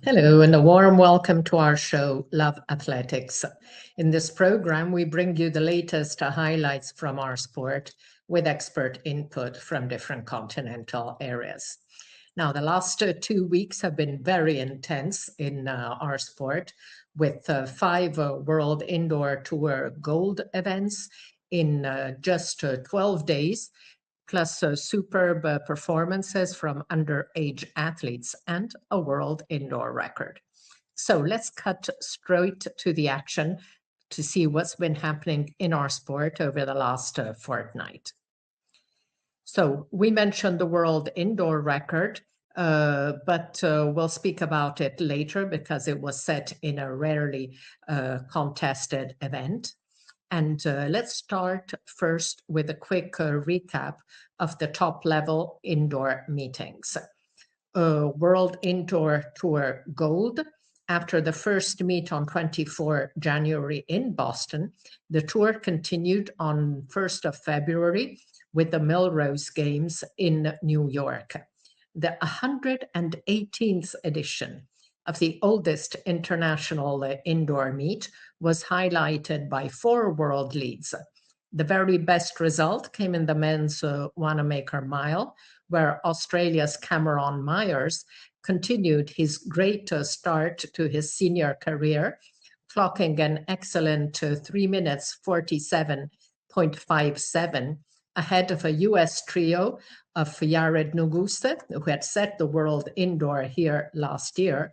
Hello, and a warm welcome to our show, Love Athletics. In this program, we bring you the latest highlights from our sport with expert input from different continental areas. Now, the last 2 weeks have been very intense in our sport with 5 World Indoor Tour Gold events in just 12 days, plus superb performances from underage athletes and a world indoor record. So let's cut straight to the action to see what's been happening in our sport over the last fortnight. So we mentioned the world indoor record, but we'll speak about it later because it was set in a rarely contested event. And let's start first with a quick recap of the top level indoor meetings. World Indoor Tour Gold. After the first meet on 24 January in Boston, the tour continued on 1st of February with the Melrose Games in New York. The 118th edition of the oldest international indoor meet was highlighted by 4 world leads. The very best result came in the men's Wanamaker Mile, where Australia's Cameron Myers continued his great start to his senior career, clocking an excellent 3 minutes 47.57 ahead of a US trio of Yared Nuguse, who had set the world indoor here last year,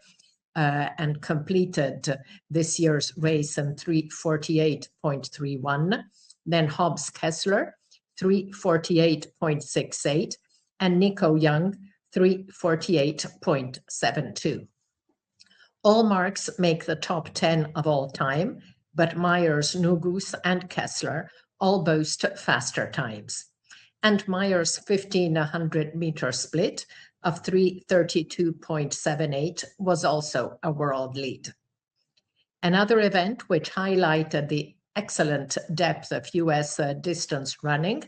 and completed this year's race in 3:48.31. Then Hobbs Kessler, 3:48.68, and Nico Young, 3:48.72. All marks make the top 10 of all time, but Myers, Nugus, and Kessler all boast faster times. And Myers' 1,500-meter split of 3:32.78 was also a world lead. Another event which highlighted the excellent depth of US distance running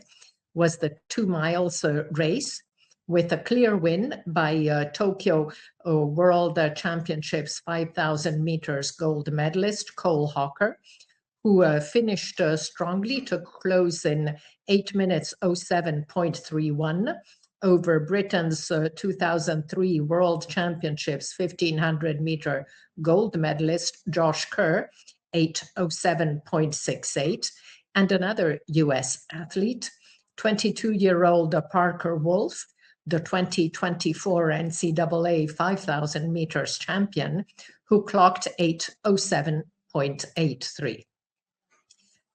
was the 2 miles race, with a clear win by Tokyo World Championships 5,000 meters gold medalist Cole Hawker, who finished strongly to close in 8 minutes 07.31 over Britain's 2003 World Championships 1,500-meter gold medalist Josh Kerr, 8:07.68, and another US athlete, 22-year-old Parker Wolf, the 2024 NCAA 5,000 meters champion, who clocked 8:07.83.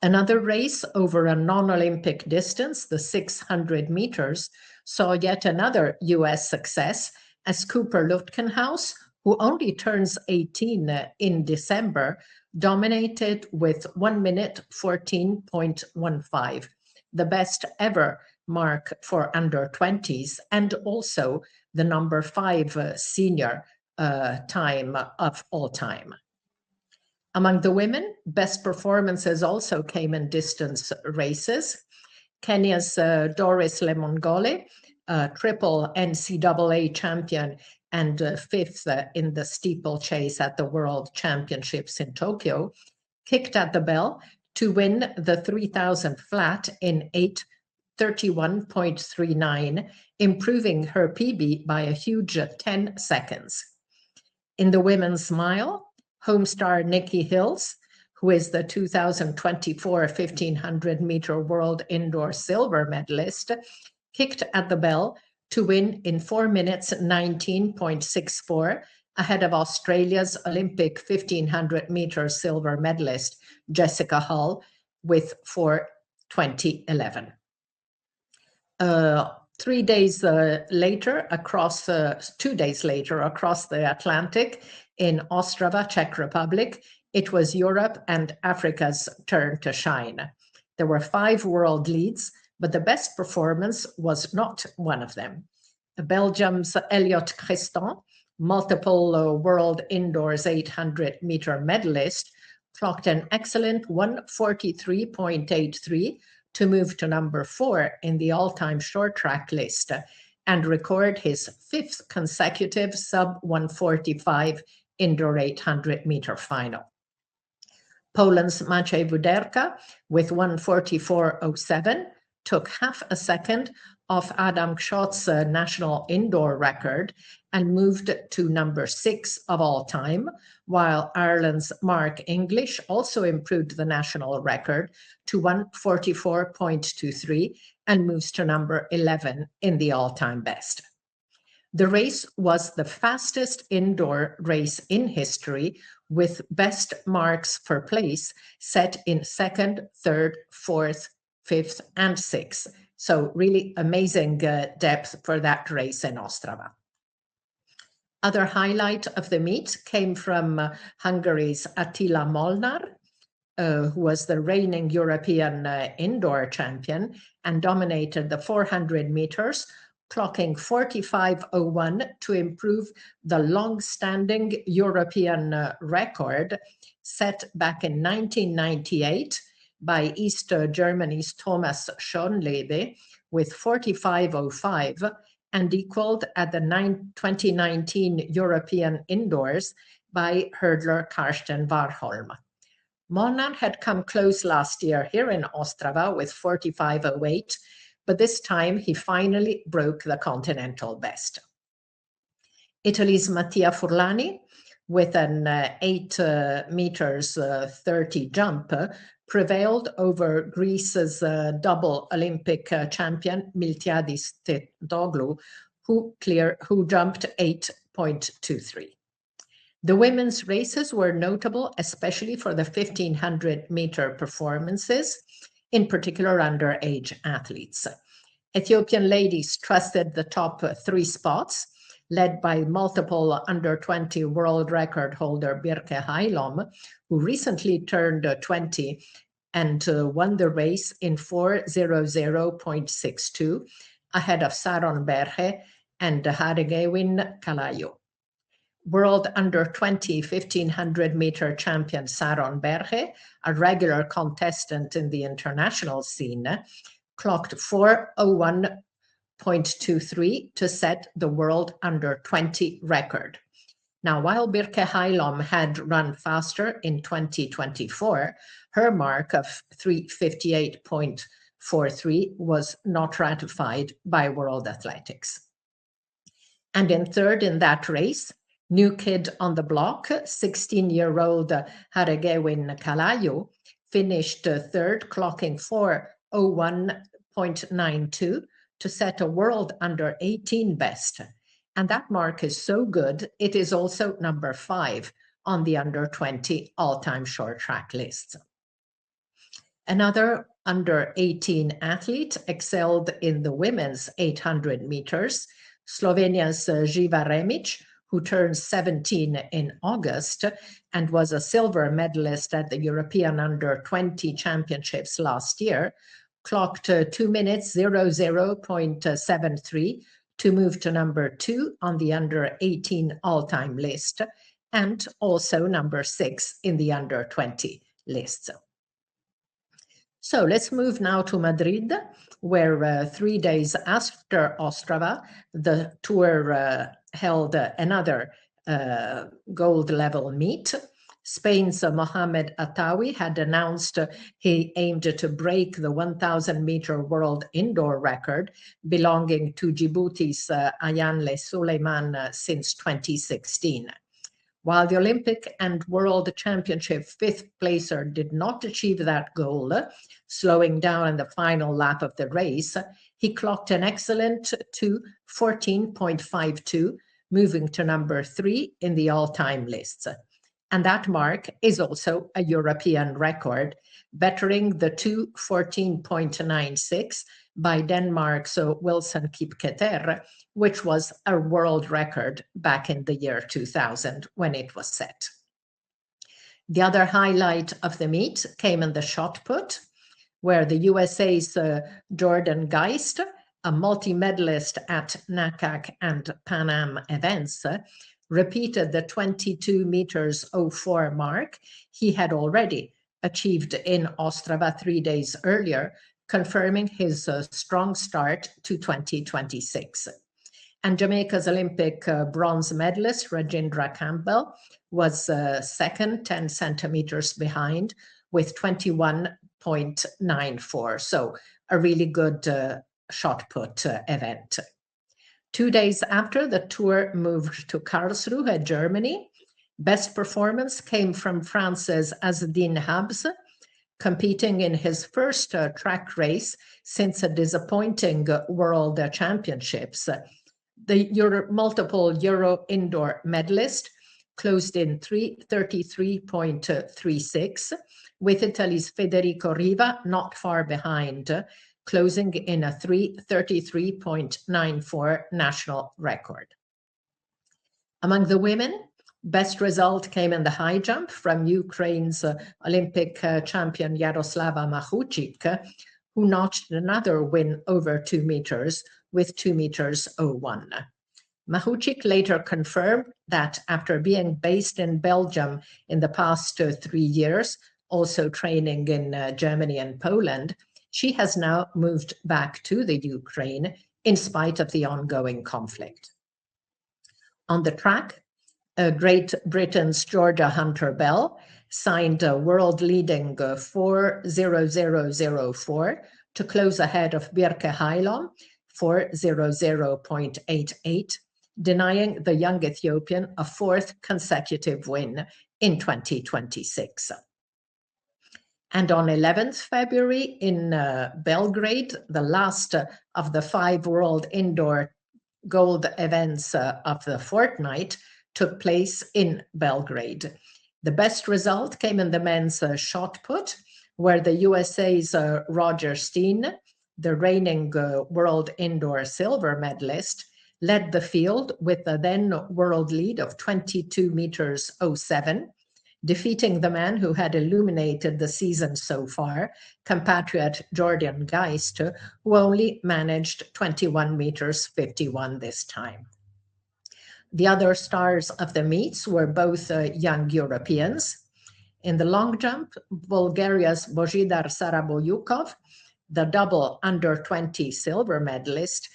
Another race over a non-Olympic distance, the 600 meters, saw yet another US success as Cooper Lutkenhaus, who only turns 18 in December, dominated with 1 minute 14.15, the best ever mark for under 20s and also the number 5 senior time of all time. Among the women, best performances also came in distance races. Kenya's Doris Lemongole, triple NCAA champion and 5th in the steeplechase at the World Championships in Tokyo, kicked at the bell to win the 3,000 flat in 8:31.39, improving her PB by a huge 10 seconds. In the women's mile, homestar Nikki Hills, who is the 2024 1,500-meter world indoor silver medalist, kicked at the bell to win in 4 minutes 19.64 ahead of Australia's Olympic 1,500-meter silver medalist Jessica Hull with 4:20.11. 2 days later, across the Atlantic in Ostrava, Czech Republic, it was Europe and Africa's turn to shine. There were 5 world leads, but the best performance was not one of them. Belgium's Elliot Christon, multiple world indoors 800-meter medalist, clocked an excellent 1:43.83 to move to number 4 in the all-time short track list and record his 5th consecutive sub-145 indoor 800-meter final. Poland's Maciej Wuderka with 1:44.07 took half a second off Adam Kszotz's national indoor record and moved to number 6 of all time, while Ireland's Mark English also improved the national record to 1:44.23 and moves to number 11 in the all-time best. The race was the fastest indoor race in history, with best marks per place set in 2nd, 3rd, 4th, 5th, and 6th. So really amazing depth for that race in Ostrava. Other highlight of the meet came from Hungary's Attila Molnár, who was the reigning European indoor champion and dominated the 400 meters, clocking 45.01 to improve the long-standing European record set back in 1998 by East Germany's Thomas Schonlebe with 45.05 and equaled at the 2019 European Indoors by hurdler Karsten Warholm. Molnár had come close last year here in Ostrava with 45.08, but this time he finally broke the continental best. Italy's Mattia Furlani, with an 8 meters 30 jump, prevailed over Greece's double Olympic champion Miltiadis Tetoglu, who jumped 8.23. The women's races were notable, especially for the 1500-meter performances, in particular underage athletes. Ethiopian ladies trusted the top 3 spots, led by multiple under-20 world record holder Birke Hailom, who recently turned 20 and won the race in 4:00.62, ahead of Saron Berhe and Haregewin Kalayo. World under-20 1500-meter champion Saron Berhe, a regular contestant in the international scene, clocked 4:01.23 to set the world under-20 record. Now, while Birke Hailom had run faster in 2024, her mark of 3:58.43 was not ratified by World Athletics. And in third in that race, new kid on the block, 16-year-old Haregewin Kalayo, finished third, clocking 4:01.92 to set a world under 18 best. And that mark is so good, it is also number 5 on the under 20 all-time short track list. Another under 18 athlete excelled in the women's 800 meters, Slovenia's Živa Remić, who turned 17 in August and was a silver medalist at the European Under 20 Championships last year, clocked 2 minutes 00.73 to move to number 2 on the under 18 all-time list and also number 6 in the under 20 list. So let's move now to Madrid, where 3 days after Ostrava, the tour held another gold level meet. Spain's Mohamed Attawi had announced he aimed to break the 1,000-meter world indoor record belonging to Djibouti's Ayanle Suleiman since 2016. While the Olympic and World Championship 5th placer did not achieve that goal, slowing down in the final lap of the race, he clocked an excellent 2:14.52, moving to number 3 in the all-time lists. And that mark is also a European record, bettering the 2:14.96 by Denmark's Wilson Kipketer, which was a world record back in the year 2000 when it was set. The other highlight of the meet came in the shot put, where the USA's Jordan Geist, a multi-medalist at NACAC and Pan Am events, repeated the 22 meters 04 mark he had already achieved in Ostrava 3 days earlier, confirming his strong start to 2026. And Jamaica's Olympic bronze medalist, Rajendra Campbell, was second, 10 centimeters behind with 21.94. So a really good shot put event. 2 days after, the tour moved to Karlsruhe, Germany. Best performance came from France's Azzedine Habs, competing in his first track race since a disappointing World Championships. The multiple Euro indoor medalist closed in 3:33.36, with Italy's Federico Riva not far behind, closing in a 3:33.94 national record. Among the women, best result came in the high jump from Ukraine's Olympic champion Yaroslava Machuchik, who notched another win over 2 meters with 2 meters 01. Machuchik later confirmed that after being based in Belgium in the past 3 years, also training in Germany and Poland, she has now moved back to the Ukraine in spite of the ongoing conflict. On the track, Great Britain's Georgia Hunter-Bell signed a world-leading 4:00.04 to close ahead of Birke Hailom, 4:00.88, denying the young Ethiopian a 4th consecutive win in 2026. And on 11th February in Belgrade, the last of the 5 World Indoor Gold events of the fortnight took place in Belgrade. The best result came in the men's shot put, where the USA's Roger Steen, the reigning world indoor silver medalist, led the field with a then world lead of 22 meters 07, defeating the man who had illuminated the season so far, compatriot Jordan Geist, who only managed 21 meters 51 this time. The other stars of the meets were both young Europeans. In the long jump, Bulgaria's Božidar Saraboyukov, the double under-20 silver medalist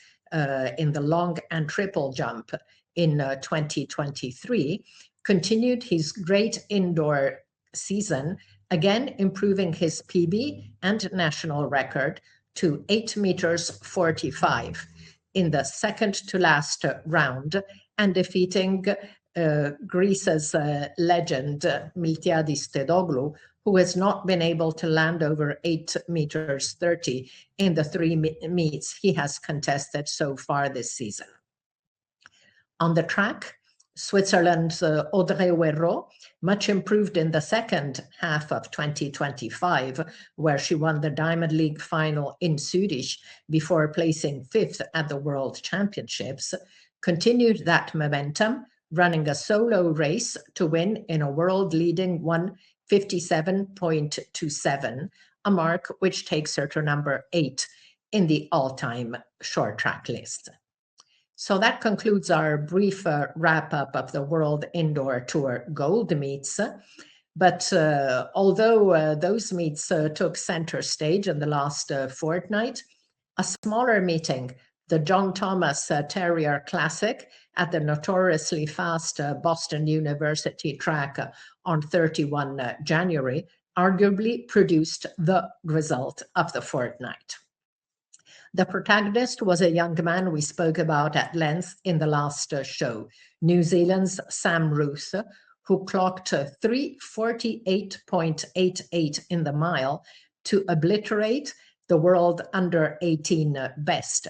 in the long and triple jump in 2023, continued his great indoor season, again improving his PB and national record to 8 meters 45 in the second to last round, and defeating Greece's legend Miltiadis Tedoglu, who has not been able to land over 8 meters 30 in the 3 meets he has contested so far this season. On the track, Switzerland's Audrey Werro, much improved in the second half of 2025, where she won the Diamond League final in Zurich before placing 5th at the World Championships, continued that momentum, running a solo race to win in a world-leading 1:57.27, a mark which takes her to number 8 in the all-time short track list. So that concludes our brief wrap-up of the World Indoor Tour Gold meets. But although those meets took center stage in the last fortnight, a smaller meeting, the John Thomas Terrier Classic at the notoriously fast Boston University track on 31 January, arguably produced the result of the fortnight. The protagonist was a young man we spoke about at length in the last show, New Zealand's Sam Ruthe, who clocked 3:48.88 in the mile to obliterate the world under-18 best.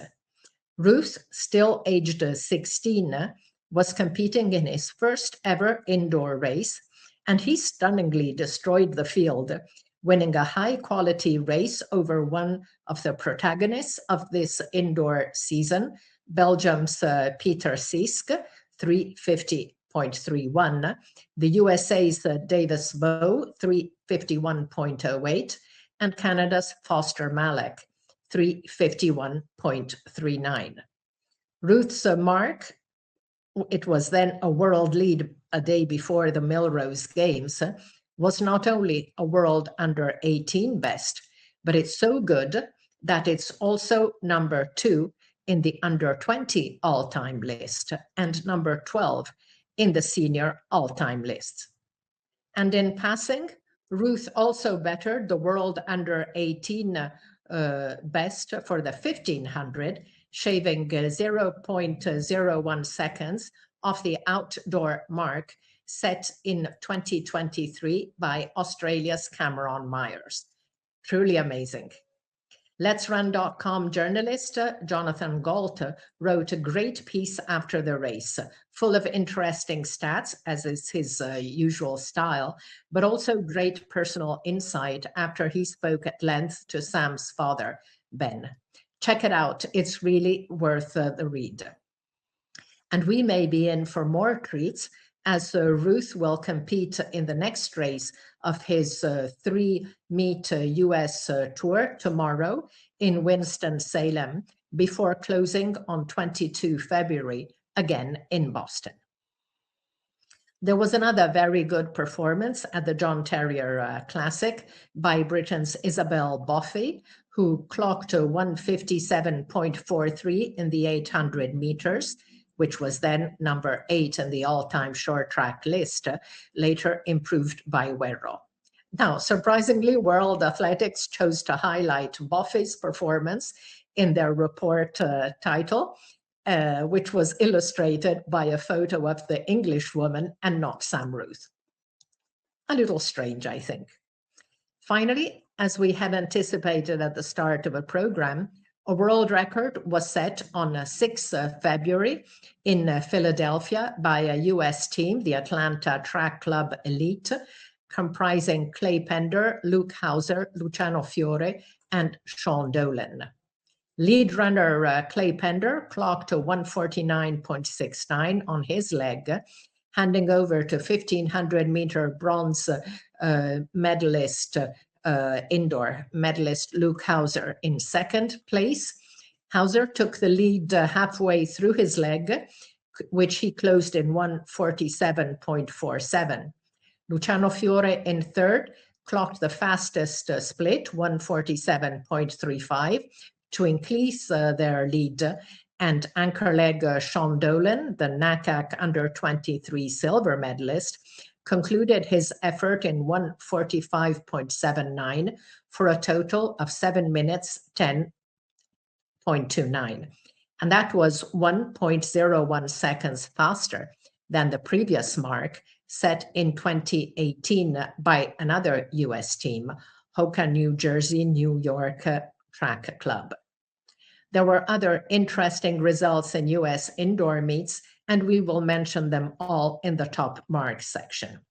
Ruthe, still aged 16, was competing in his first ever indoor race, and he stunningly destroyed the field, winning a high-quality race over one of the protagonists of this indoor season, Belgium's Peter Sisk, 3:50.31, the USA's Davis Bowe, 3:51.08, and Canada's Foster Malek, 3:51.39. Ruth's mark, it was then a world lead a day before the Melrose Games, was not only a world under-18 best, but it's so good that it's also number 2 in the under 20 all-time list and number 12 in the senior all-time list. And in passing, Ruthe also bettered the world under 18 best for the 1500, shaving 0.01 seconds off the outdoor mark set in 2023 by Australia's Cameron Myers. Truly amazing. Let'sRun.com journalist Jonathan Galt wrote a great piece after the race, full of interesting stats, as is his usual style, but also great personal insight after he spoke at length to Sam's father, Ben. Check it out. It's really worth the read. And we may be in for more treats, as Ruthe will compete in the next race of his 3-meet US tour tomorrow in Winston-Salem, before closing on 22 February, again in Boston. There was another very good performance at the John Terrier Classic by Britain's Isabel Boffey, who clocked a 157.43 in the 800 meters, which was then number 8 in the all-time short track list, later improved by Werro. Now, surprisingly, World Athletics chose to highlight Boffey's performance in their report title, which was illustrated by a photo of the English woman and not Sam Ruthe. A little strange, I think. Finally, as we had anticipated at the start of a program, a world record was set on 6 February in Philadelphia by a US team, the Atlanta Track Club Elite, comprising Clay Pender, Luke Hauser, Luciano Fiore, and Sean Dolan. Lead runner Clay Pender clocked a 149.69 on his leg, handing over to 1500-meter bronze medalist, indoor medalist Luke Hauser in second place. Hauser took the lead halfway through his leg, which he closed in 147.47. Luciano Fiore in third clocked the fastest split, 147.35, to increase their lead, and anchor leg Sean Dolan, the NACAC under-23 silver medalist, concluded his effort in 145.79 for a total of 7 minutes 10.29. And that was 1.01 seconds faster than the previous mark set in 2018 by another US team, Hoka New Jersey, New York Track Club. There were other interesting results in US indoor meets, and we will mention them all in the top marks section.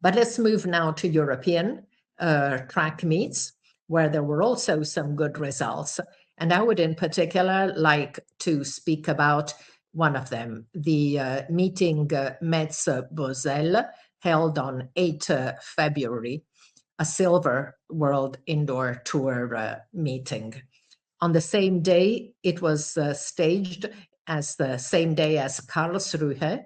But let's move now to European track meets, where there were also some good results. And I would in particular like to speak about one of them, the meeting Metz-Bosel, held on 8 February, a silver World Indoor Tour meeting. On the same day, it was staged as the same day as Karlsruhe.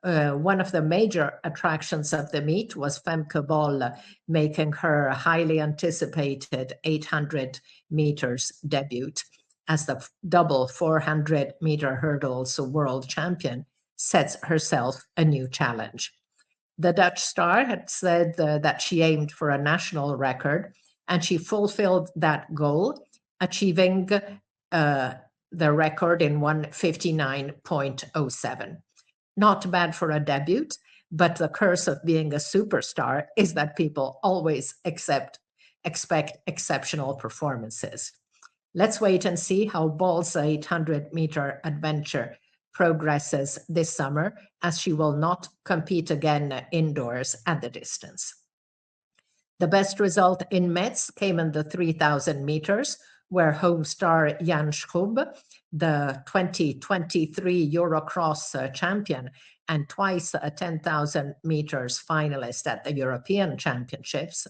One of the major attractions of the meet was Femke Bol making her highly anticipated 800 meters debut as the double 400-meter hurdles world champion, sets herself a new challenge. The Dutch star had said that she aimed for a national record, and she fulfilled that goal, achieving the record in 1:59.07. Not bad for a debut, but the curse of being a superstar is that people always expect exceptional performances. Let's wait and see how Bol's 800-meter adventure progresses this summer, as she will not compete again indoors at the distance. The best result in Metz came in the 3,000 meters, where home star Jan Schub, the 2023 Eurocross champion and twice a 10,000 meters finalist at the European Championships,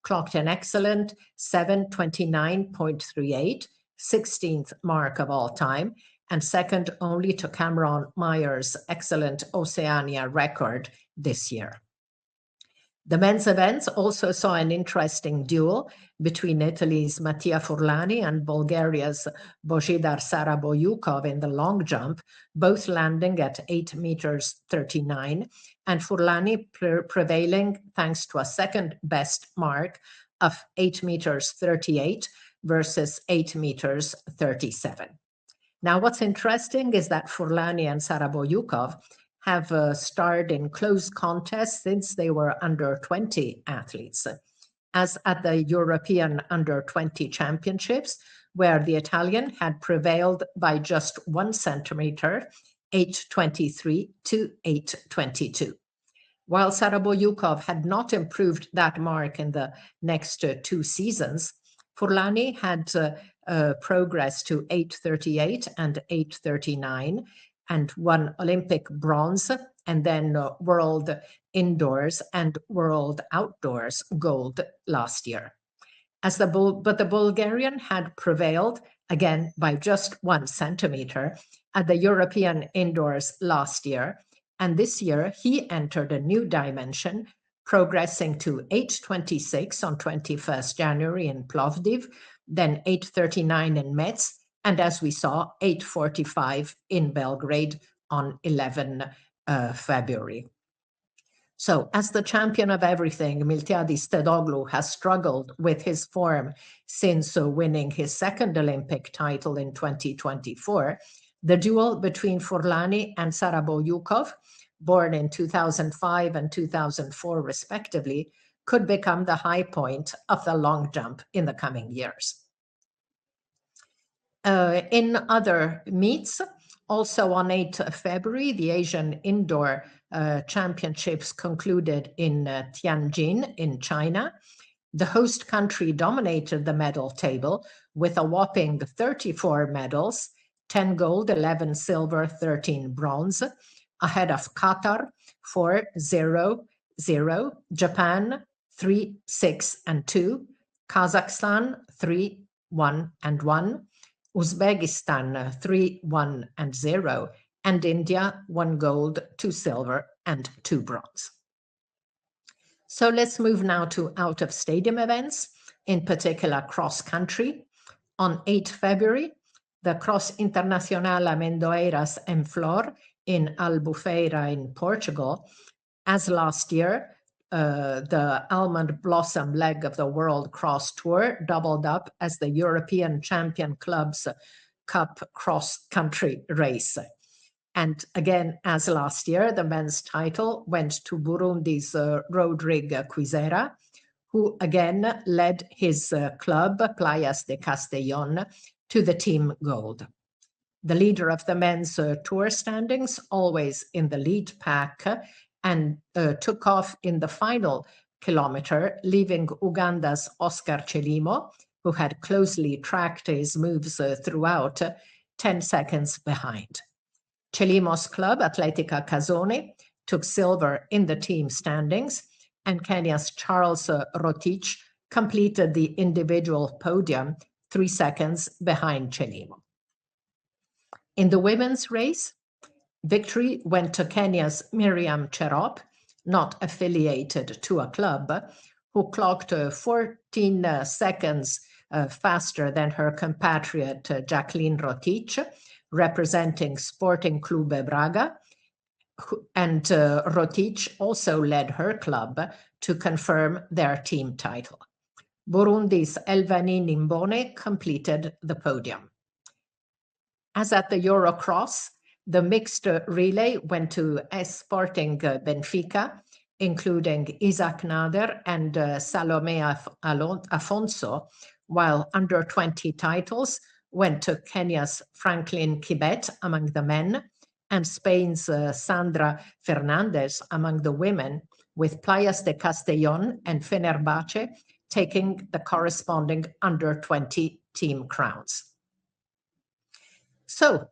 clocked an excellent 7:29.38, 16th mark of all time, and second only to Cameron Myers' excellent Oceania record this year. The men's events also saw an interesting duel between Italy's Mattia Furlani and Bulgaria's Božidar Saraboyukov in the long jump, both landing at 8 meters 39, and Furlani prevailing thanks to a second best mark of 8 meters 38 versus 8 meters 37. Now, what's interesting is that Furlani and Saraboyukov have starred in close contests since they were under 20 athletes, as at the European under 20 championships, where the Italian had prevailed by just 1 centimeter, 8.23 to 8.22. While Saraboyukov had not improved that mark in the next 2 seasons, Furlani had progressed to 8.38 and 8.39 and won Olympic bronze and then world indoors and world outdoors gold last year. But the Bulgarian had prevailed again by just 1 centimeter at the European indoors last year. And this year he entered a new dimension, progressing to 8.26 on 21st January in Plovdiv, then 8.39 in Metz, and as we saw, 8.45 in Belgrade on 11 February. So as the champion of everything, Miltiadis Stedoglu has struggled with his form since winning his second Olympic title in 2024. The duel between Furlani and Saraboyukov, born in 2005 and 2004 respectively, could become the high point of the long jump in the coming years. In other meets, also on 8 February, the Asian Indoor Championships concluded in Tianjin in China. The host country dominated the medal table with a whopping 34 medals, 10 gold, 11 silver, 13 bronze, ahead of Qatar 4-0-0, Japan 3-6 and 2, Kazakhstan 3-1 and 1, Uzbekistan 3-1 and 0, and India 1 gold, 2 silver, and 2 bronze. So let's move now to out-of-stadium events, in particular cross-country. On 8 February, the Cross Internacional Amendoeiras en Flor in Albufeira in Portugal. As last year, the Almond Blossom leg of the World Cross Tour doubled up as the European Champion Club's Cup cross-country race. And again, as last year, the men's title went to Burundi's Rodrigue Quizera, who again led his club, Playas de Castellón, to the team gold. The leader of the men's tour standings, always in the lead pack, and took off in the final kilometer, leaving Uganda's Oscar Chelimo, who had closely tracked his moves throughout, 10 seconds behind. Chelimo's club, Atletica Casone, took silver in the team standings, and Kenya's Charles Rotich completed the individual podium 3 seconds behind Chelimo. In the women's race, victory went to Kenya's Miriam Cherop, not affiliated to a club, who clocked 14 seconds faster than her compatriot Jacqueline Rotich, representing Sporting Clube Braga, and Rotich also led her club to confirm their team title. Burundi's Elvani Nimbone completed the podium. As at the Eurocross, the mixed relay went to Sporting Benfica, including Isaac Nader and Salome Afonso, while under 20 titles went to Kenya's Franklin Kibet among the men and Spain's Sandra Fernandez among the women, with Playas de Castellón and Fenerbahce taking the corresponding under 20 team crowns. So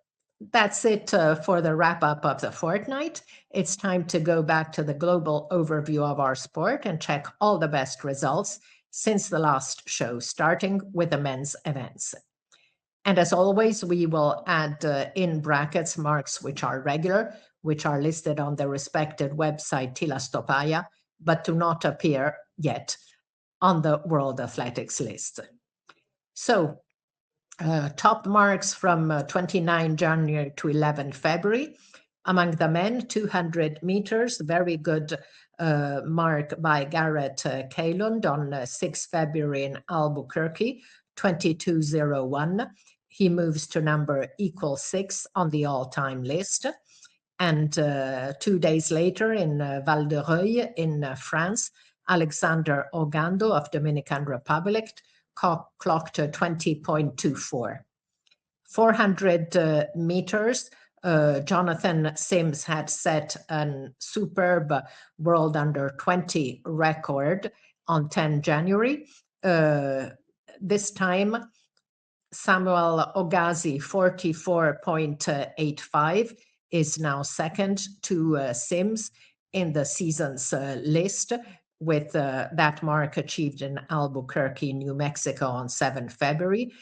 that's it for the wrap up of the fortnight. It's time to go back to the global overview of our sport and check all the best results since the last show, starting with the men's events. And as always, we will add in brackets marks which are regular, which are listed on the respected website Tila Stopaya but do not appear yet on the World Athletics list. So, top marks from 29 January to 11 February. Among the men, 200 meters, very good mark by Garrett Kalund on 6 February in Albuquerque, 22:01. He moves to number =6 on the all-time list. And 2 days later in Val de Reuil in France, Alexander Ogando of Dominican Republic clocked 20.24. 400 meters, Jonathan Sims had set a superb World Under 20 record on 10 January. This time, Samuel Ogazi, 44.85, is now second to Sims in the season's list, with that mark achieved in Albuquerque, New Mexico on 7 February.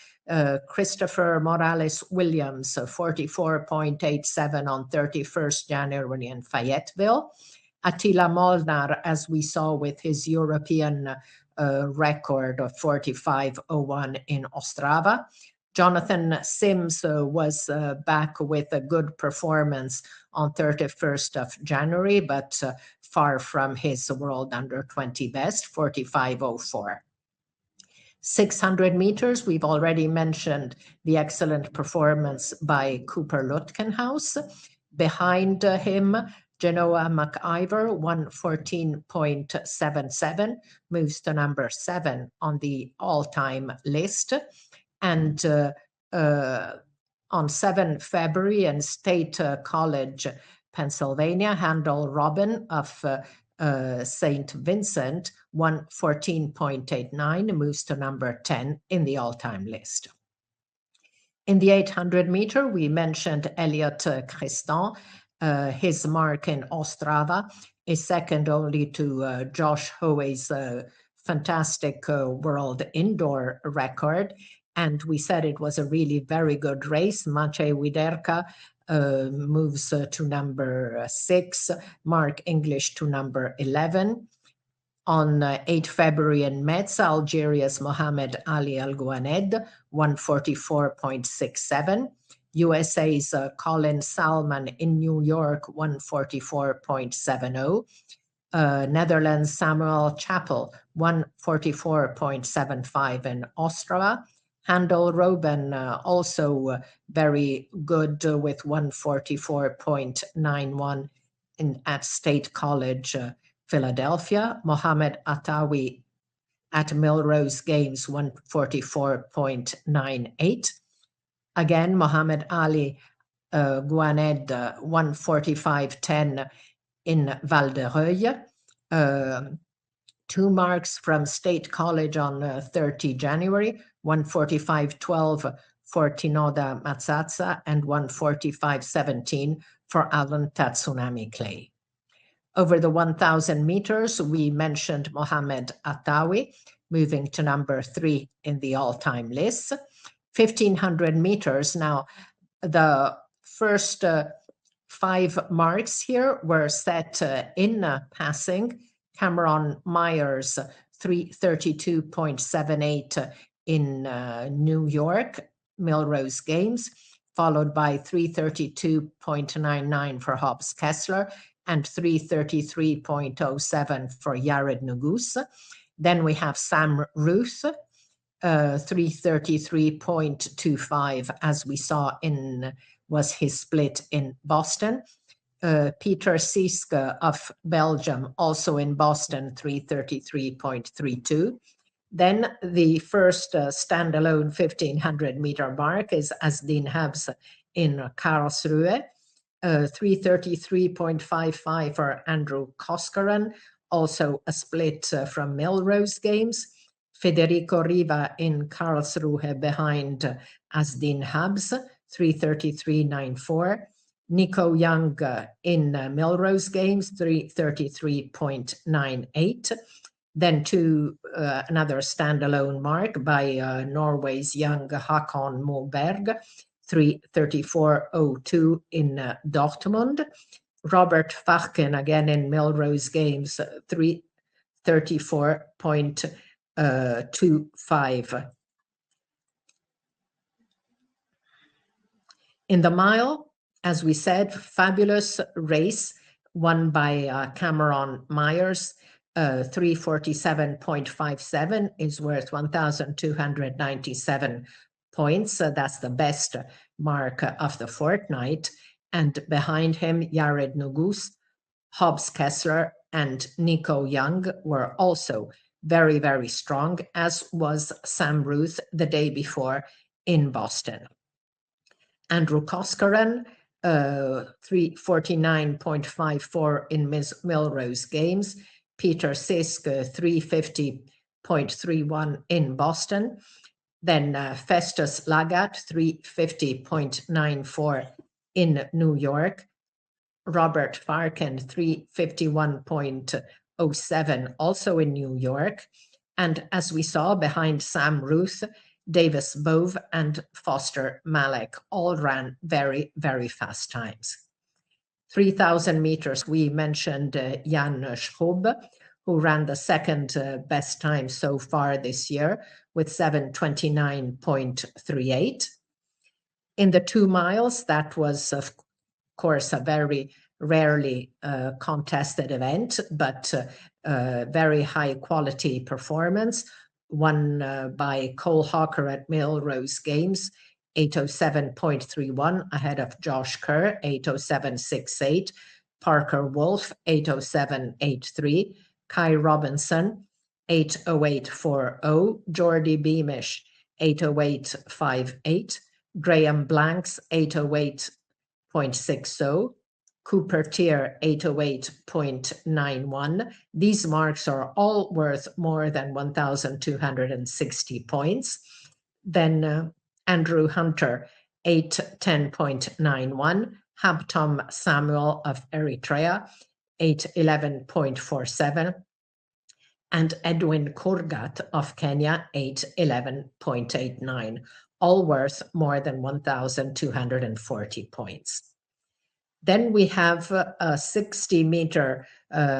Christopher Morales Williams, 44.87 on 31st January in Fayetteville. Attila Molnar, as we saw with his European record of 45.01 in Ostrava. Jonathan Sims was back with a good performance on 31st of January, but far from his World Under 20 best, 45.04. 600 meters, we've already mentioned the excellent performance by Cooper Lutkenhaus. Behind him, Genoa McIver, 1:14.77, moves to number 7 on the all-time list. And on 7 February in State College, Pennsylvania, Handel Robin of St. Vincent, 1:14.89, moves to number 10 in the all-time list. In the 800 meter, we mentioned Elliot Christin. His mark in Ostrava is second only to Josh Hoey's fantastic world indoor record. And we said it was a really very good race. Maciej Widerka moves to number 6, Mark English to number 11. On 8 February in Metz, Algeria's Mohamed Ali Al Gouaned, 1:44.67. USA's Colin Salman in New York, 1:44.70. Netherlands' Samuel Chappell, 1:44.75 in Ostrava. Handel Robin, also very good with 1:44.91 at State College, Philadelphia. Mohamed Atawi at Milrose Games, 1:44.98. Again, Mohamed Ali Gouaned, 1:45.10 in Val de Reuil. 2 marks from State College on 30 January, 1:45.12 for Tinoda Matsatsa and 1:45.17 for Alan Tatsunami Clay. Over the 1,000 meters, we mentioned Mohamed Atawi, moving to number 3 in the all-time list. 1,500 meters. Now, the first 5 marks here were set in passing. Cameron Myers, 3:32.78 in New York, Milrose Games, followed by 3:32.99 for Hobbs Kessler and 3:33.07 for Yared Nugus. Then we have Sam Ruthe, 3:33.25, as we saw was his split in Boston. Peter Siske of Belgium, also in Boston, 3:33.32. Then the first standalone 1,500 meter mark is Asdin Habs in Karlsruhe, 3:33.55 for Andrew Koskaren, also a split from Milrose Games. Federico Riva in Karlsruhe behind Asdin Habs, 3:33.94. Nico Young in Milrose Games, 3:33.98. Then another standalone mark by Norway's young Håkon Moberg, 3:34.02 in Dortmund. Robert Fachken, again in Milrose Games, 34.25. In the mile, as we said, fabulous race won by Cameron Myers. 347.57 is worth 1,297 points. That's the best mark of the fortnight. And behind him, Yared Nugus, Hobbs Kessler, and Nico Young were also very, very strong, as was Sam Ruthe the day before in Boston. Andrew Koskaren, 349.54 in Milrose Games. Peter Sisk, 350.31 in Boston. Then Festus Lagat, 350.94 in New York. Robert Farken, 351.07 also in New York. And as we saw behind Sam Ruthe, Davis Bove and Foster Malek all ran very, very fast times. 3,000 meters, we mentioned Jan Schrub, who ran the second best time so far this year with 7:29.38. In the 2 miles, that was, of course, a very rarely contested event, but very high quality performance, won by Cole Hawker at Milrose Games, 8:07.31 ahead of Josh Kerr, 8:07.68, Parker Wolf, 8:07.83, Kai Robinson, 8:08.40, Jordy Beamish, 8:08.58, Graham Blanks, 8:08.60, Cooper Tier, 8:08.91. These marks are all worth more than 1,260 points. Then Andrew Hunter, 8:10.91. Habtom Samuel of Eritrea, 8:11.47. And Edwin Kurgat of Kenya, 8:11.89. All worth more than 1,240 points. Then we have a 60-meter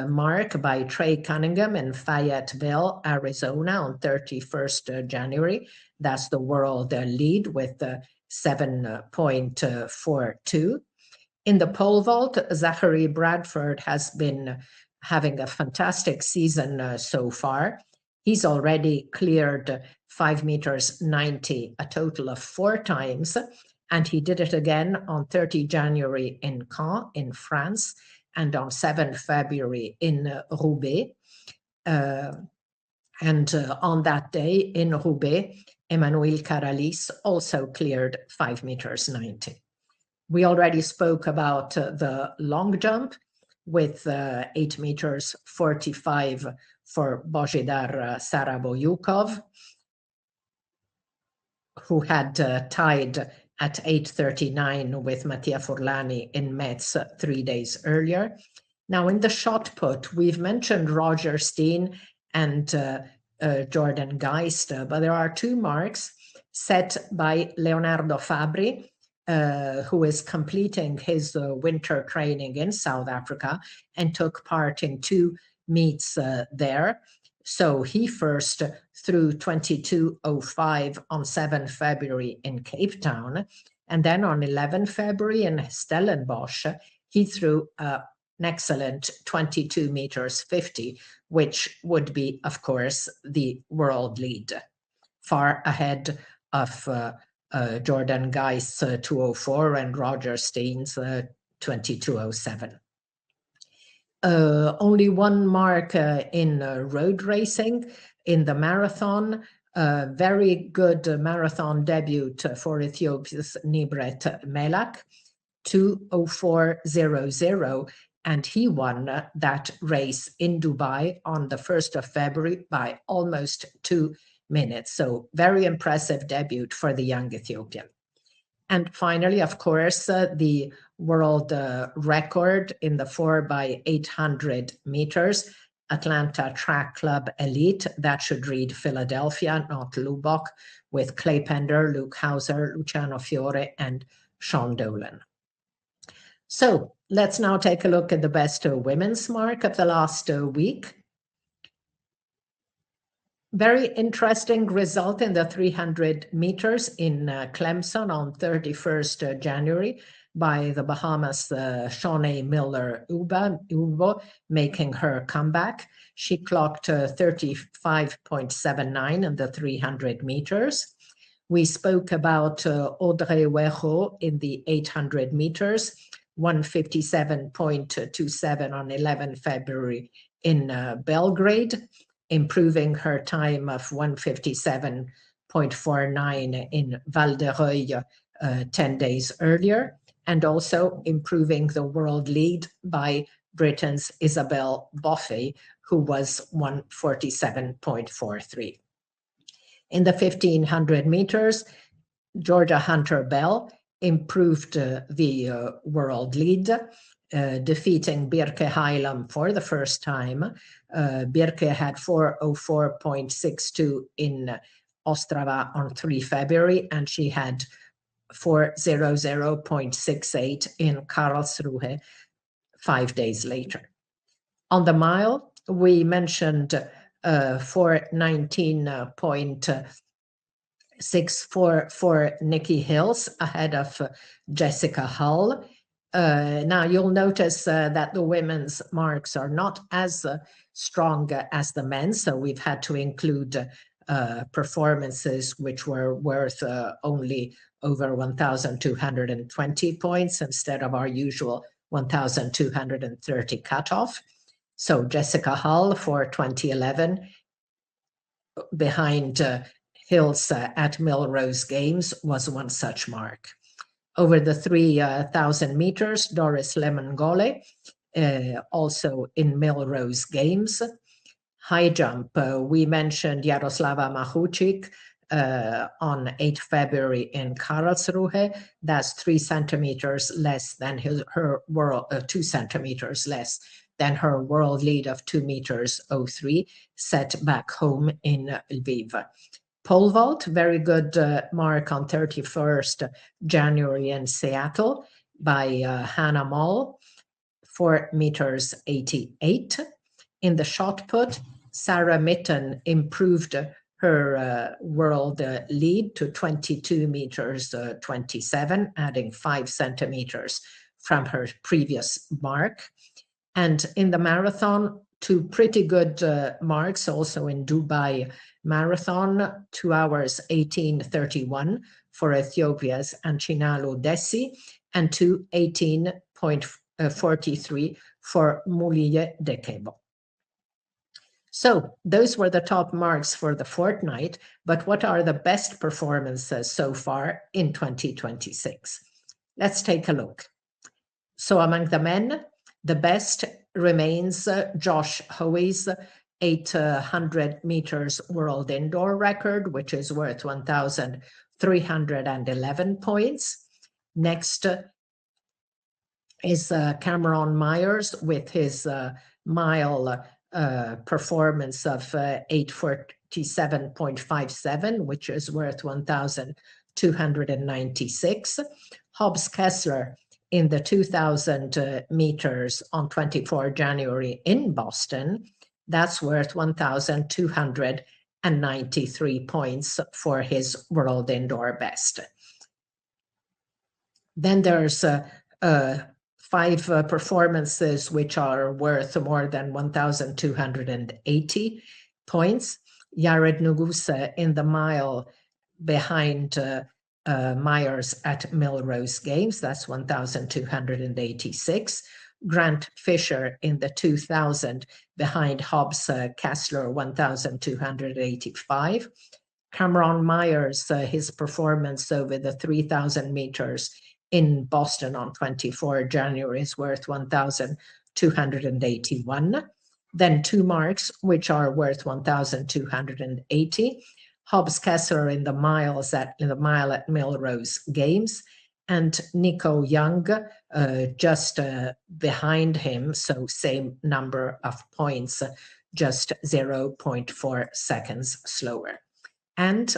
mark by Trey Cunningham in Fayetteville, Arizona on 31st January. That's the world lead with 7.42. In the pole vault, Zachary Bradford has been having a fantastic season so far. He's already cleared 5 meters 90 a total of 4 times. And he did it again on 30 January in Caen in France and on 7 February in Roubaix. And on that day in Roubaix, Emmanuel Caralis also cleared 5 meters 90. We already spoke about the long jump with 8 meters 45 for Božidar Saraboyukov, who had tied at 8:39 with Mattia Furlani in Metz 3 days earlier. Now in the shot put, we've mentioned Roger Steen and Jordan Geist, but there are 2 marks set by Leonardo Fabri, who is completing his winter training in South Africa and took part in 2 meets there. So he first threw 22:05 on 7 February in Cape Town. And then on 11 February in Stellenbosch, he threw an excellent 22 meters 50, which would be, of course, the world lead, far ahead of Jordan Geist's 2:04 and Roger Steen's 22:07. Only 1 mark in road racing. In the marathon, very good marathon debut for Ethiopia's Nibret Melak, 2:04.00, and he won that race in Dubai on the 1st of February by almost 2 minutes. So very impressive debut for the young Ethiopian. And finally, of course, the world record in the 4x800 meters, Atlanta Track Club Elite. That should read Philadelphia, not Lubbock, with Clay Pender, Luke Hauser, Luciano Fiore, and Sean Dolan. So let's now take a look at the best women's mark of the last week. Very interesting result in the 300 meters in Clemson on 31st January by the Bahamas Shawnee Miller-Ubo, making her comeback. She clocked 35.79 in the 300 meters. We spoke about Audrey Huero in the 800 meters, 157.27 on 11 February in Belgrade, improving her time of 157.49 in Val d'Ereuil 10 days earlier, and also improving the world lead by Britain's Isabelle Boffey, who was 147.43. In the 1500 meters, Georgia Hunter-Bell improved the world lead, defeating Birke Heilam for the first time. Birke had 4:04.62 in Ostrava on 3 February, and she had 4:00.68 in Karlsruhe 5 days later. On the mile, we mentioned 4:19.64 for Nikki Hills ahead of Jessica Hull. Now you'll notice that the women's marks are not as strong as the men's, so we've had to include performances which were worth only over 1,220 points instead of our usual 1,230 cutoff. So Jessica Hull for 2011 behind Hills at Milrose Games was one such mark. Over the 3,000 meters, Doris Lemongole, also in Milrose Games. High jump, we mentioned Jaroslava Machuchik on 8 February in Karlsruhe. That's 3 centimeters less than her world, 2 centimeters less than her world lead of 2 meters 03 set back home in Lviv. Pole vault, very good mark on 31st January in Seattle by Hannah Moll, 4 meters 88. In the shot put, Sarah Mitten improved her world lead to 22 meters 27, adding 5 centimeters from her previous mark. And in the marathon, 2 pretty good marks also in Dubai Marathon, 2 hours 18:31 for Ethiopia's Anchinalu Desi and 2:18.43 for Muliye Dekebo. So those were the top marks for the fortnight, but what are the best performances so far in 2026? Let's take a look. So among the men, the best remains Josh Hoey's 800 meters world indoor record, which is worth 1,311 points. Next is Cameron Myers with his mile performance of 8:47.57, which is worth 1,296. Hobbs Kessler in the 2,000 meters on 24 January in Boston. That's worth 1,293 points for his world indoor best. Then there's 5 performances which are worth more than 1,280 points. Yared Nugusa in the mile behind Myers at Milrose Games, that's 1,286. Grant Fisher in the 2,000 behind Hobbs Kessler, 1,285. Cameron Myers, his performance over the 3,000 meters in Boston on 24 January is worth 1,281. Then 2 marks, which are worth 1,280. Hobbs Kessler in the mile at Milrose Games, and Nico Young just behind him, so same number of points, just 0.4 seconds slower. And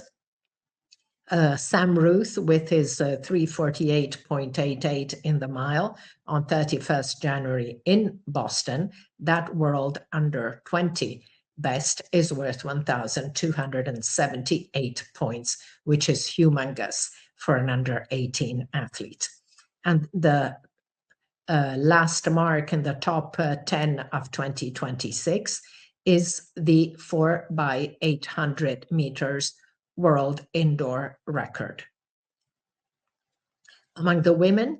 Sam Ruthe with his 3:48.88 in the mile on 31st January in Boston, that world under 20 best is worth 1,278 points, which is humongous for an under 18 athlete. And the last mark in the top 10 of 2026 is the 4x800 meters world indoor record. Among the women,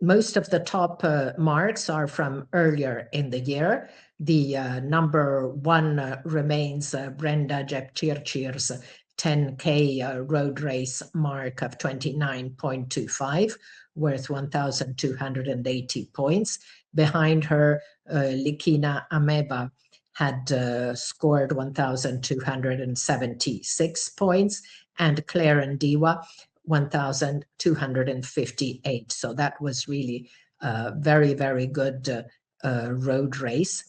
most of the top marks are from earlier in the year. The number one remains Brenda Jepchirchir's 10K road race mark of 29.25, worth 1,280 points. Behind her, Likina Ameba had scored 1,276 points, and Claire Ndiwa 1,258. So that was really a very, very good road race.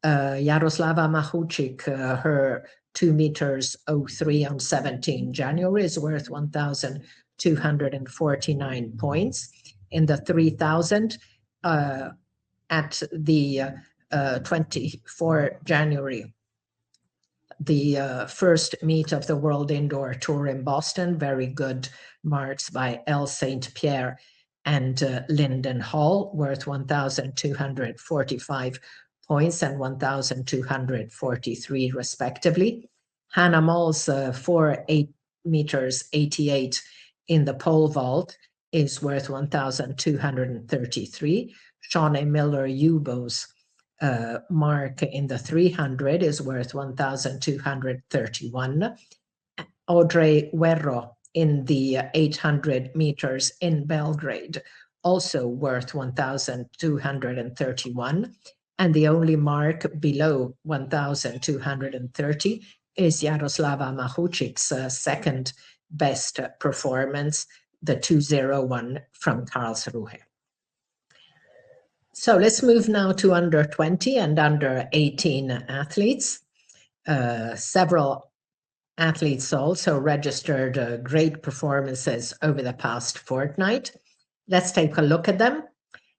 Jaroslava Mahuchik, her 2 meters 03 on 17 January is worth 1,249 points. In the 3,000 at the 24 January, the first meet of the World Indoor Tour in Boston, very good marks by Elle St. Pierre and Lyndon Hall, worth 1,245 points and 1,243 respectively. Hannah Moll's 8 meters 88 in the pole vault is worth 1,233. Shawnee Miller-Ubo's mark in the 300 is worth 1,231. Audrey Huerro in the 800 meters in Belgrade, also worth 1,231. And the only mark below 1,230 is Jaroslava Mahuchik's second best performance, the 201 from Karlsruhe. So let's move now to under 20 and under 18 athletes. Several athletes also registered great performances over the past fortnight. Let's take a look at them.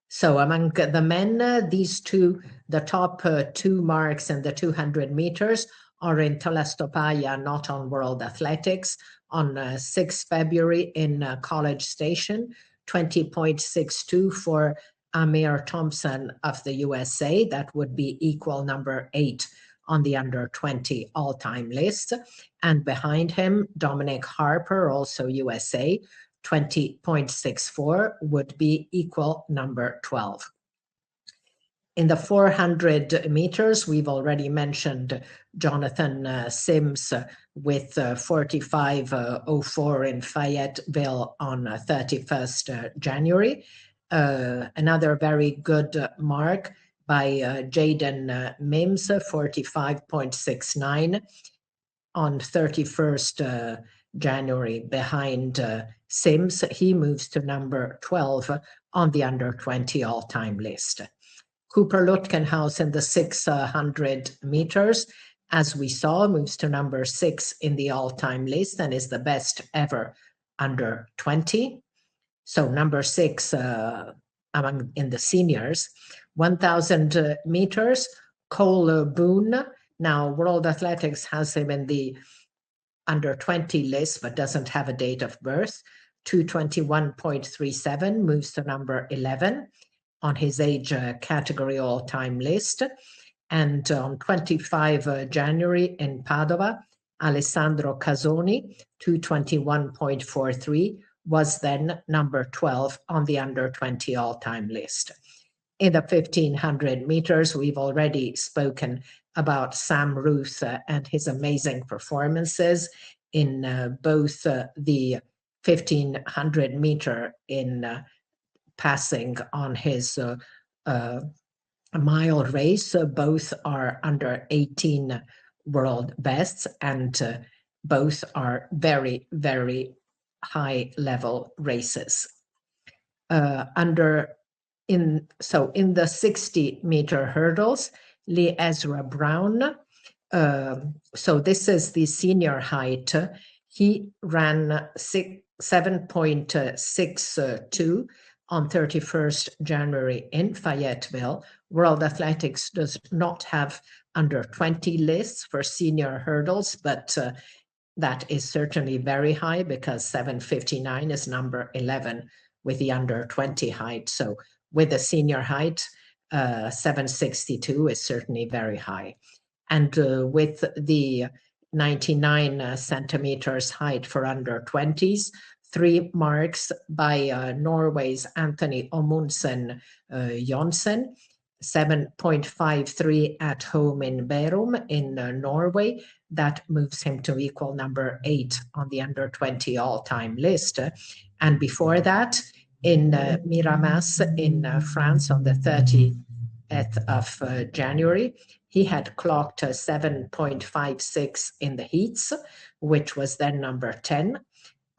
So among the men, these two, the top two marks in the 200 meters are in Telestopaya, not on World Athletics, on 6 February in College Station, 20.62 for Amir Thompson of the USA. That would be equal number 8 on the under 20 all-time list. And behind him, Dominic Harper, also USA, 20.64 would be equal number 12. In the 400 meters, we've already mentioned Jonathan Sims with 45.04 in Fayetteville on 31st January. Another very good mark by Jaden Mims, 45.69 on 31st January behind Sims. He moves to number 12 on the under 20 all-time list. Cooper Lutkenhaus in the 600 meters, as we saw, moves to number 6 in the all-time list and is the best ever under 20. So number 6 in the seniors. 1,000 meters, Cole Boone. Now World Athletics has him in the under 20 list, but doesn't have a date of birth. 221.37 moves to number 11 on his age category all-time list. And on 25 January in Padova, Alessandro Casoni, 221.43, was then number 12 on the under 20 all-time list. In the 1,500 meters, we've already spoken about Sam Ruthe and his amazing performances in both the 1,500 meter in passing on his mile race. Both are under 18 world bests, and both are very, very high level races. In the 60 meter hurdles, Lee Ezra Brown, so this is the senior height, he ran 7.62 on 31st January in Fayetteville, World Athletics does not have under 20 lists for senior hurdles, but that is certainly very high because 759 is number 11 with the under 20 height. So with the senior height, 762 is certainly very high. And with the 99 centimeters height for under 20s, 3 marks by Norway's Anthony Omundsen Jonsen, 7.53 at home in Bærum in Norway. That moves him to equal number 8 on the under 20 all-time list. And before that, in Miramas in France on the 30th of January, he had clocked 7.56 in the heats, which was then number 10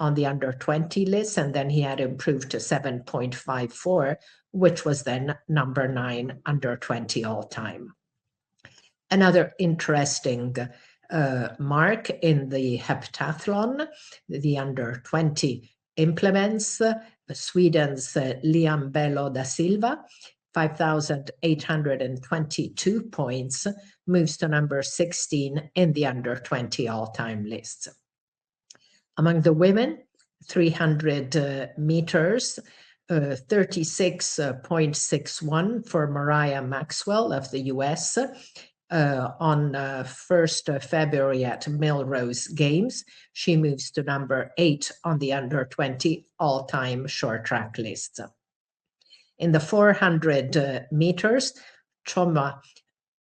on the under 20 list, and then he had improved to 7.54, which was then number 9 under 20 all time. Another interesting mark in the heptathlon, the under 20 implements, Sweden's Liam Bello da Silva, 5,822 points, moves to number 16 in the under 20 all-time list. Among the women, 300 meters, 36.61 for Mariah Maxwell of the US on 1st February at Melrose Games. She moves to number 8 on the under 20 all-time short track list. In the 400 meters, Choma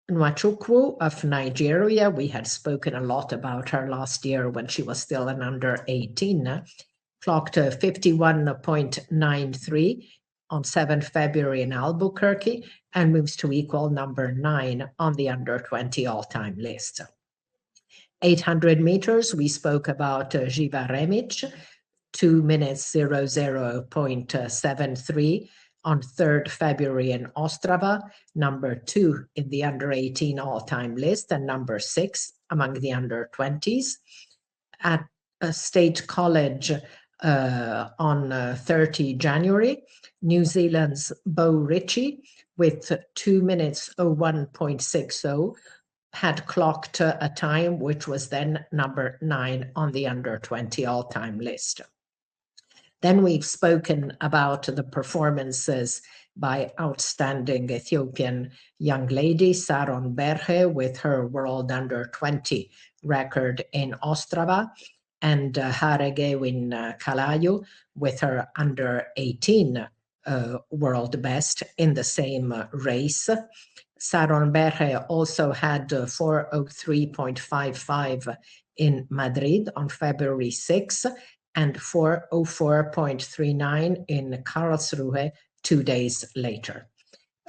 Nwachukwu of Nigeria, we had spoken a lot about her last year when she was still an under 18, clocked 51.93 on 7th February in Albuquerque and moves to equal number 9 on the under 20 all-time list. 800 meters, we spoke about Živa Remić, 2 minutes 00.73 on 3rd February in Ostrava, number 2 in the under 18 all-time list and number 6 among the under 20s. At a state college on 30 January, New Zealand's Bo Ritchie with 2 minutes 01.60 had clocked a time which was then number 9 on the under 20 all-time list. Then we've spoken about the performances by outstanding Ethiopian young lady Saron Berhe with her world under 20 record in Ostrava, and Haregewin Kalayu with her under 18 world best in the same race. Saron Berhe also had 4:03.55 in Madrid on February 6 and 4:04.39 in Karlsruhe 2 days later.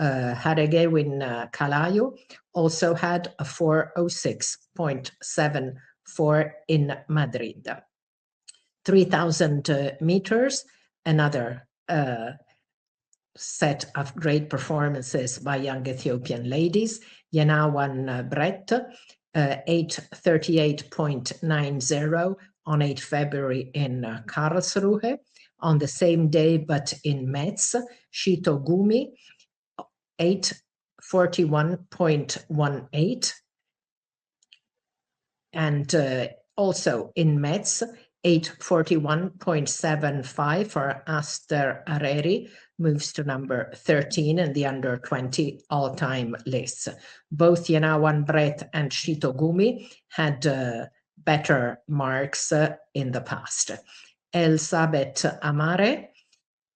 Haregewin Kalayu also had a 4:06.74 in Madrid. 3,000 meters, another set of great performances by young Ethiopian ladies. Yenawan Brett, 8:38.90 on 8 February in Karlsruhe. On the same day, but in Metz, Shito Gumi, 8:41.18. And also in Metz, 8:41.75 for Aster Areri, moves to number 13 in the under 20 all-time lists. Both Yenawan Brett and Shito Gumi had better marks in the past. Elsabet Amare,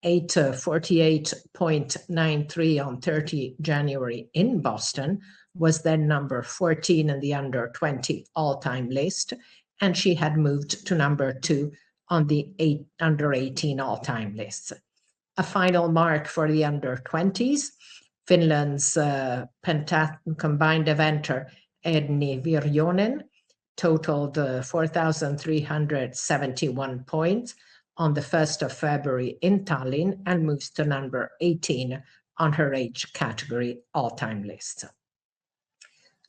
8:48.93 on 30 January in Boston, was then number 14 in the under 20 all-time list, and she had moved to number 2 on the under 18 all-time lists. A final mark for the under 20s, Finland's combined eventer Edni Virjonen totaled 4,371 points on the 1st of February in Tallinn and moves to number 18 on her age category all-time list.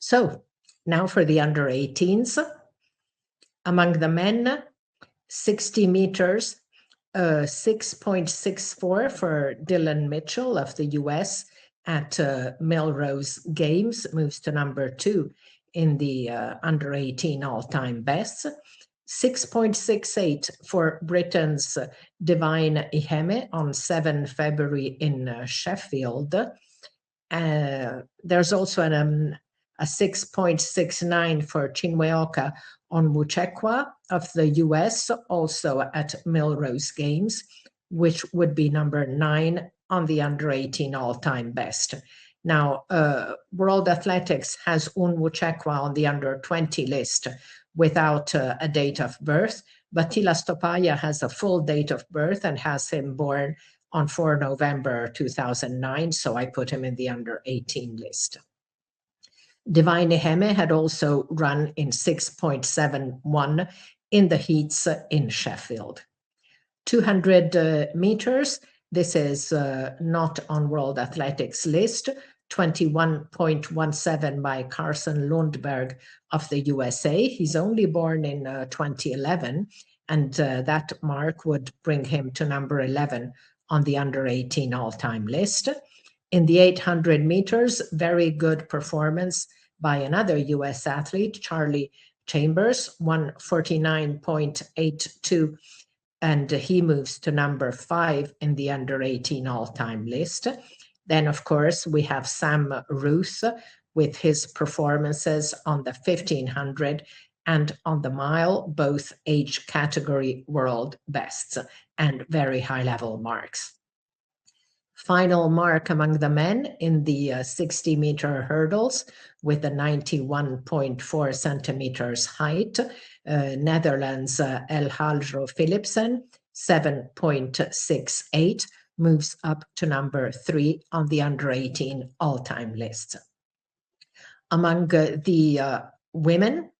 So now for the under 18s. Among the men, 60 meters, 6.64 for Dylan Mitchell of the US, at Melrose Games, moves to number 2 in the under 18 all-time bests. 6.68 for Britain's Divine Iheme on 7 February in Sheffield. There's also a 6.69 for Chinweoka on Muchekwa of the US, also at Melrose Games, which would be number 9 on the under 18 all-time best. Now, World Athletics has Un Muchekwa on the under 20 list without a date of birth, but Tila Stopaya has a full date of birth and has him born on 4 November 2009, so I put him in the under 18 list. Divine Iheme had also run in 6.71 in the heats in Sheffield. 200 meters, this is not on World Athletics list, 21.17 by Carson Lundberg of the USA. He's only born in 2011, and that mark would bring him to number 11 on the under 18 all-time list. In the 800 meters, very good performance by another US athlete, Charlie Chambers, 149.82, and he moves to number 5 in the under 18 all-time list. Then, of course, we have Sam Ruthe with his performances on the 1500 and on the mile, both age category world bests and very high-level marks. Final mark among the men in the 60-meter hurdles with a 91.4 centimeters height. Netherlands' Alejandro Philipsen, 7.68, moves up to number 3 on the under 18 all-time list. Among the women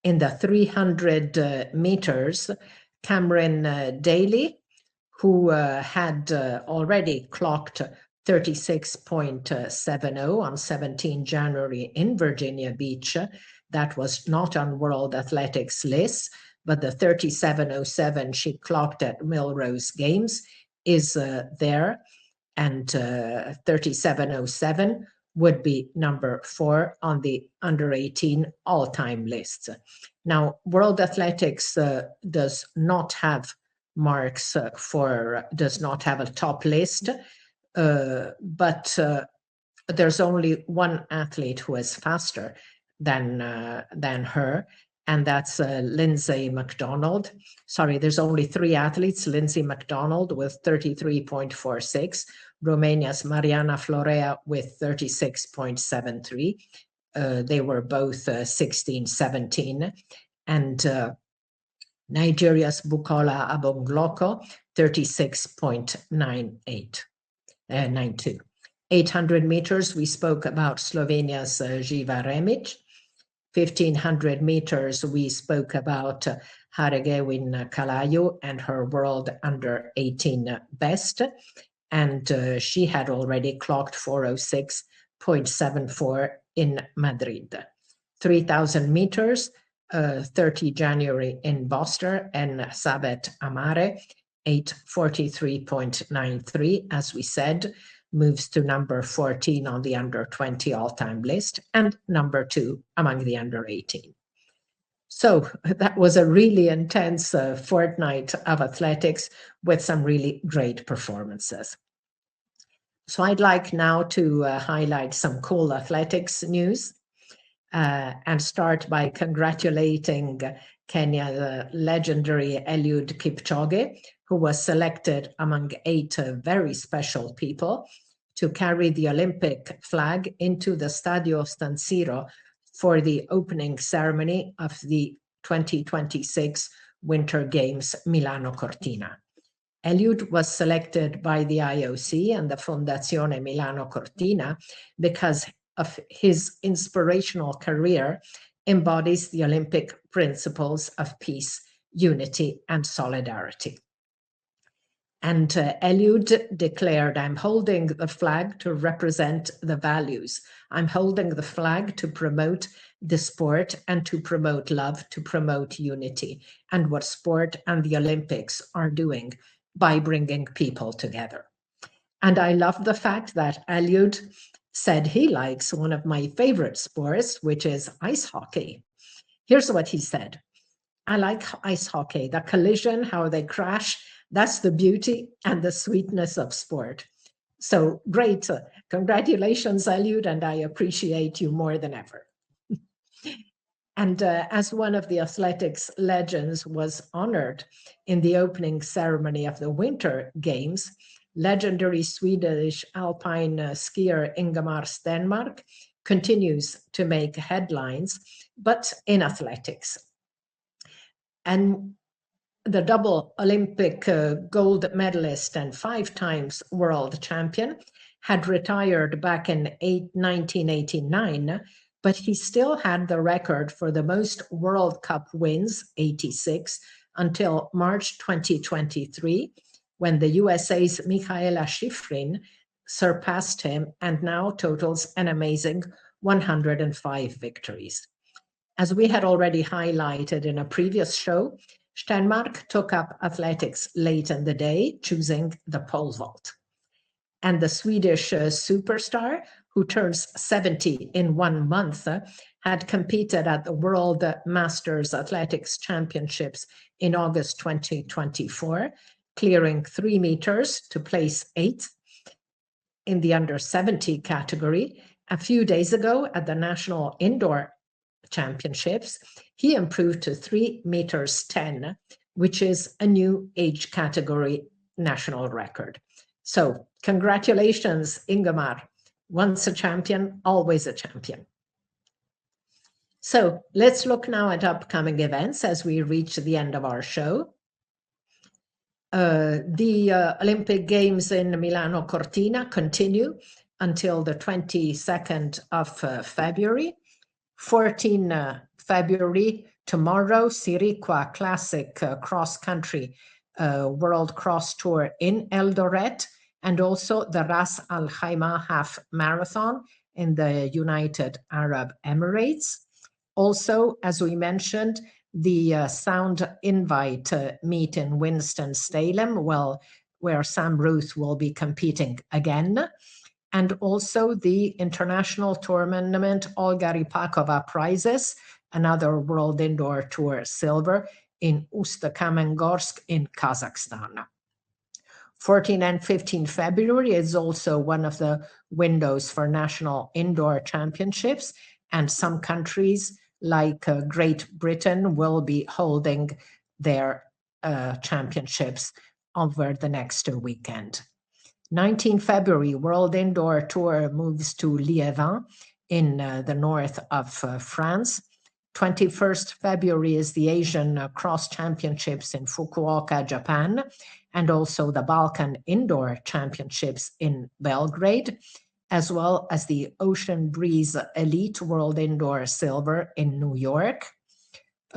in the 300 meters, Cameron Daly, who had already clocked 36.70 on 17 January in Virginia Beach. That was not on World Athletics list, but the 37.07 she clocked at Melrose Games is there, and 37.07 would be number 4 on the under 18 all-time list. Now, World Athletics does not have marks does not have a top list, but there's only one athlete who is faster than her, and that's Lindsay McDonald. Sorry, there's only 3 athletes: Lindsay McDonald with 33.46, Romania's Mariana Florea with 36.73. They were both 16-17, and Nigeria's Bukola Abongloko, 36.92. 800 meters, we spoke about Slovenia's Živa Remić. 1500 meters, we spoke about Haregewin Kalayu and her world under 18 best. And she had already clocked 406.74 in Madrid. 3000 meters, 30 January in Boston, and Sabet Amare, 843.93, as we said, moves to number 14 on the under 20 all-time list and number 2 among the under 18. So that was a really intense fortnight of athletics with some really great performances. So I'd like now to highlight some cool athletics news. And start by congratulating Kenya's legendary Eliud Kipchoge, who was selected among 8 very special people to carry the Olympic flag into the Stadio San Siro for the opening ceremony of the 2026 Winter Games Milano Cortina. Eliud was selected by the IOC and the Fondazione Milano Cortina because of his inspirational career embodies the Olympic principles of peace, unity, and solidarity. And Eliud declared, "I'm holding the flag to represent the values. I'm holding the flag to promote the sport and to promote love, to promote unity, and what sport and the Olympics are doing by bringing people together." And I love the fact that Eliud said he likes one of my favorite sports, which is ice hockey. Here's what he said. I like ice hockey, the collision, how they crash. That's the beauty and the sweetness of sport. So great. Congratulations, Eliud, and I appreciate you more than ever. And as one of the athletics legends was honored in the opening ceremony of the Winter Games, legendary Swedish alpine skier Ingemar Stenmark continues to make headlines, but in athletics. And the double Olympic gold medalist and 5 times world champion had retired back in 1989, but he still had the record for the most World Cup wins, 86, until March 2023, when the USA's Michaela Schifrin surpassed him and now totals an amazing 105 victories. As we had already highlighted in a previous show, Stenmark took up athletics late in the day, choosing the pole vault. And the Swedish superstar, who turns 70 in 1 month, had competed at the World Masters Athletics Championships in August 2024, clearing 3 meters to place 8th in the under 70 category. A few days ago at the National Indoor Championships, he improved to 3 meters 10, which is a new age category national record. So congratulations, Ingemar. Once a champion, always a champion. So let's look now at upcoming events as we reach the end of our show. The Olympic Games in Milano Cortina continue until the 22nd of February. 14 February, tomorrow, Siriqua Classic cross-country World Cross Tour in Eldoret, and also the Ras Al Khaimah Half Marathon in the United Arab Emirates. Also, as we mentioned, the Sound Invite meet in Winston-Salem, where Sam Ruthe will be competing again. And also the international tournament Olga Ripakova Prizes, another World Indoor Tour silver in Ust-Kamengorsk in Kazakhstan. 14 and 15 February is also one of the windows for national indoor championships, and some countries like Great Britain will be holding their championships over the next weekend. 19 February, World Indoor Tour moves to Liévin in the north of France. 21st February is the Asian Cross Championships in Fukuoka, Japan, and also the Balkan Indoor Championships in Belgrade, as well as the Ocean Breeze Elite World Indoor Silver in New York.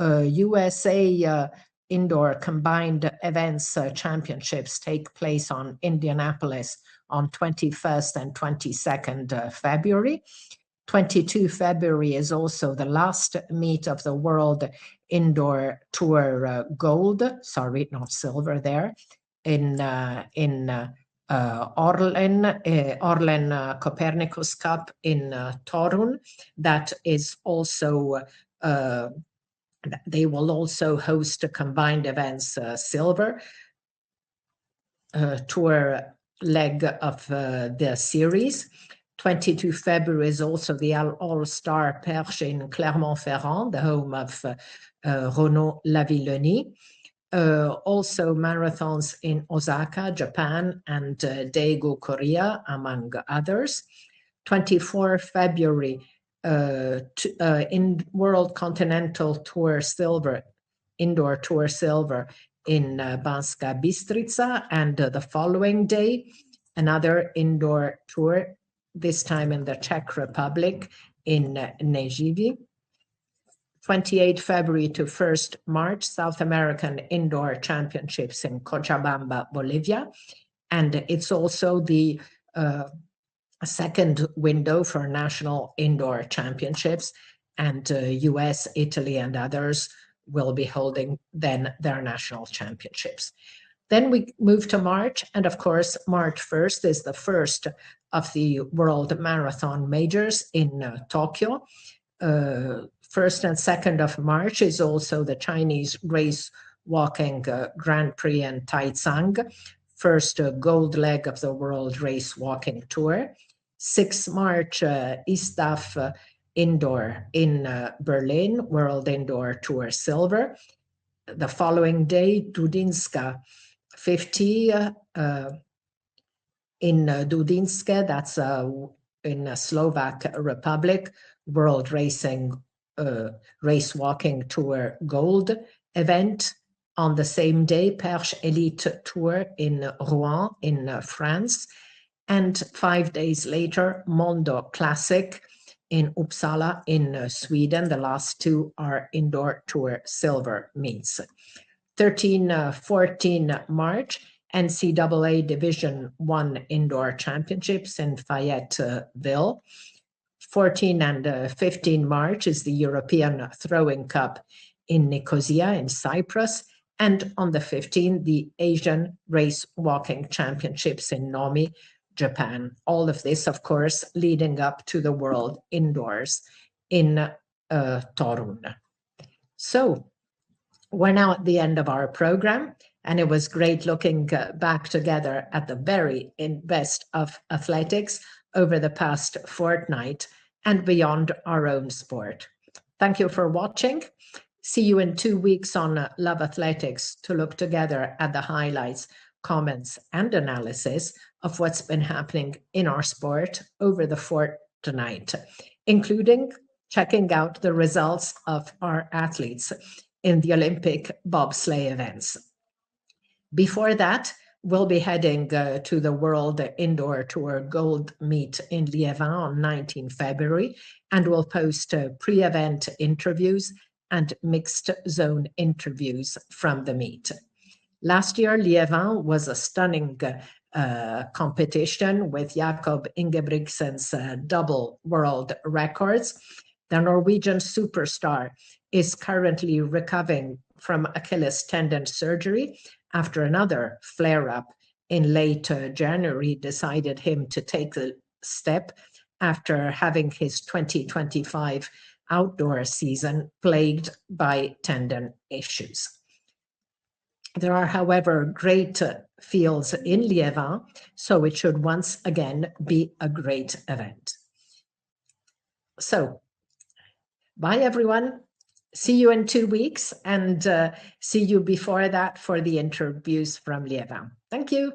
USA Indoor Combined Events Championships take place on Indianapolis on 21st and 22nd February. 22 February is also the last meet of the World Indoor Tour Gold, sorry, not silver there, in Orlen Copernicus Cup in Torun. That is also, they will also host a combined events silver tour leg of the series. 22 February is also the All-Star Perche in Clermont-Ferrand, the home of Renaud Lavillenie. Also marathons in Osaka, Japan, and Daegu, Korea, among others. 24 February, in World Continental Tour Silver, Indoor Tour Silver in Banska Bystrica, and the following day, another indoor tour, this time in the Czech Republic, in Nežívy. 28 February to 1st March, South American Indoor Championships in Cochabamba, Bolivia. And it's also the second window for national indoor championships. And US, Italy, and others will be holding then their national championships. Then we move to March, and of course, March 1st is the first of the World Marathon Majors in Tokyo. 1st and 2nd of March is also the Chinese race walking Grand Prix in Taizang, first gold leg of the World Race Walking Tour. 6th March, ISTAF Indoor in Berlin, World Indoor Tour Silver. The following day, Dudinska 50 in Dudinske, that's in Slovak Republic, World Racing Race Walking Tour Gold event. On the same day, Perche Elite Tour in Rouen in France. And 5 days later, Mondo Classic in Uppsala in Sweden. The last two are Indoor Tour Silver meets. 13-14 March, NCAA Division I Indoor Championships in Fayetteville. 14 and 15 March is the European Throwing Cup in Nicosia in Cyprus. And on the 15th, the Asian Race Walking Championships in Nomi, Japan. All of this, of course, leading up to the World Indoors in Torun. So we're now at the end of our program, and it was great looking back together at the very best of athletics over the past fortnight and beyond our own sport. Thank you for watching. See you in 2 weeks on Love Athletics to look together at the highlights, comments, and analysis of what's been happening in our sport over the fortnight, including checking out the results of our athletes in the Olympic bobsleigh events. Before that, we'll be heading to the World Indoor Tour Gold Meet in Liévin on 19 February, and we'll post pre-event interviews and mixed zone interviews from the meet. Last year, Liévin was a stunning competition with Jakob Ingebrigtsen's double world records. The Norwegian superstar is currently recovering from Achilles tendon surgery after another flare-up in late January decided him to take the step after having his 2025 outdoor season plagued by tendon issues. There are, however, great fields in Liévin, so it should once again be a great event. So, bye everyone. See you in 2 weeks, and see you before that for the interviews from Liévin. Thank you.